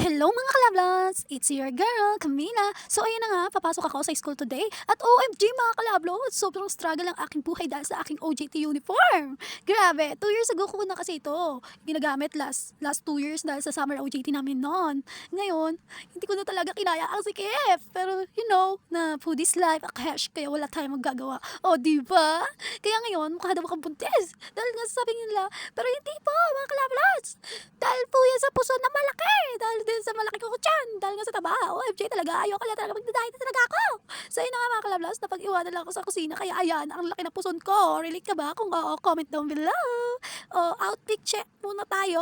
Hello mga kalablots! It's your girl, Camila. So ayun na nga, papasok ako sa school today. At OMG mga kalablots, sobrang struggle ang aking buhay dahil sa aking OJT uniform. Grabe, 2 years ago ko na kasi ito ginagamit last 2 years dahil sa summer OJT namin noon. Ngayon, hindi ko na talaga kinaya ang sikip. Pero na food is life, a cash, kaya wala tayong magagawa. O diba? Kaya ngayon, mukha daw akong buntis. Dahil nga sabi nila, pero hindi po mga kalablots. Dahil po yan sa puso na malaki. Dahil din sa malaki ko tiyan. Dahil nga sa taba. OMG talaga. Ayoko na talaga magdadiet na talaga ako. So yun na nga mga kalablas. Napag-iwanan lang ako sa kusina. Kaya ayan, ang laki ng puson ko. Relate ka ba? Kung oo, comment down below. O, outfit check muna tayo.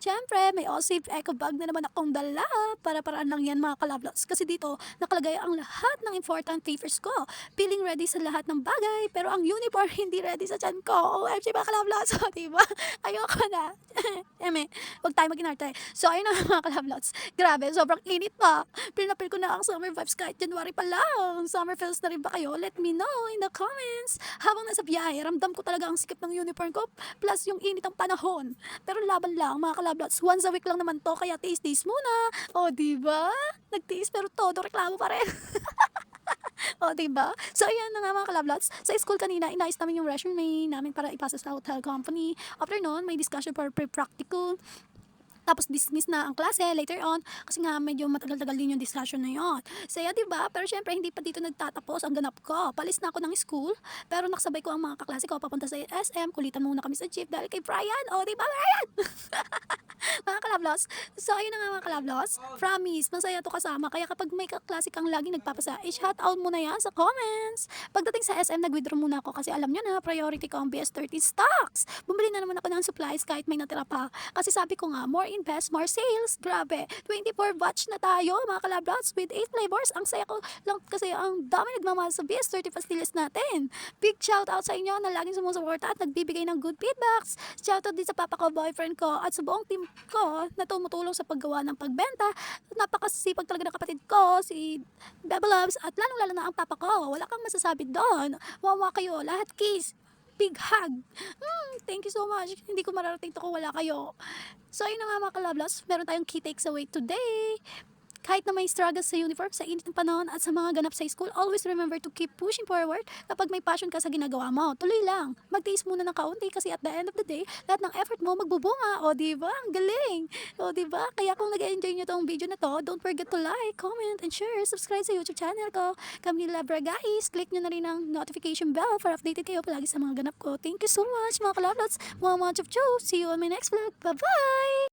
Siyempre, may Osip Eco Bag na naman akong dala. Para-paraan lang yan mga kalablas. Kasi dito, nakalagay ang lahat ng important papers ko. Feeling ready sa lahat ng bagay. Pero ang uniform hindi ready sa tiyan ko. OMG mga kalablas. O, diba? Ayoko na. Huwag tayo mag-inarte. So, ayun na mga kalablots. Grabe, sobrang init pa. Pinapil ko na ang summer vibes kahit January pa lang. Summer feels na rin ba kayo? Let me know in the comments. Habang nasa biyahe, ramdam ko talaga ang sikip ng uniform ko plus yung init ng panahon. Pero laban lang mga kalablots. Once a week lang naman to, kaya taste muna. O, diba? Nagtiis pero todo reklamo pa rin. O, diba? So, ayan na nga mga kalablots. Sa school kanina, inayos namin yung resume namin para ipasa sa hotel company. After nun, may discussion for pre-practical. Tapos dismiss na ang klase later on kasi nga medyo matagal-tagal din yung discussion na yon. Saya, di ba? Pero syempre hindi pa dito nagtatapos ang ganap ko. Palis na ako ng school, pero nakasabay ko ang mga kaklase ko papunta sa SM. Kulitan muna kami sa jeep dahil kay Brian. O, di ba, Brian? Mga kalablos. So, ayun na nga mga kalablos. Promise, masaya to kasama. Kaya kapag may kaklase kang laging nagpapasa, i-shout out mo na yan sa comments. Pagdating sa SM, nag-withdraw muna ako kasi alam nyo na, priority ko ang BS30 stocks. Bumili na naman ako ng supplies kahit may natira pa. Kasi sabi ko nga, more invest, more sales. Grabe, 24 batch na tayo mga kalablos with 8 flavors. Ang saya ko lang kasi ang dami nagmamahal sa BS30 pastillas natin. Big shout out sa inyo na laging sumusuporta at nagbibigay ng good feedbacks. Shout out din sa papa ko, boyfriend ko at sa buong team ko na tumutulong sa paggawa ng pagbenta. Napakasipag talaga ng kapatid ko, si Bebe Loves, at lalong-lalo na ang papa ko. Wala kang masasabi doon. Wawa kayo, lahat kiss. Big hug. Thank you so much. Hindi ko mararating to kung wala kayo. So, ayun na nga mga kalablas. Meron tayong key takes away today. Kahit na may struggles sa uniform, sa init ng panahon at sa mga ganap sa school, always remember to keep pushing forward. Kapag may passion ka sa ginagawa mo, tuloy lang. Magtiis muna ng kaunti kasi at the end of the day, lahat ng effort mo magbubunga. O diba? Ang galing. O diba? Kaya kung nag-enjoy nyo tong video na to, don't forget to like, comment, and share. Subscribe sa YouTube channel ko. Camila Bragais. Click nyo na rin ang notification bell para updated kayo palagi sa mga ganap ko. Thank you so much mga kalablots. Mga chup chup. See you on my next vlog. Bye-bye!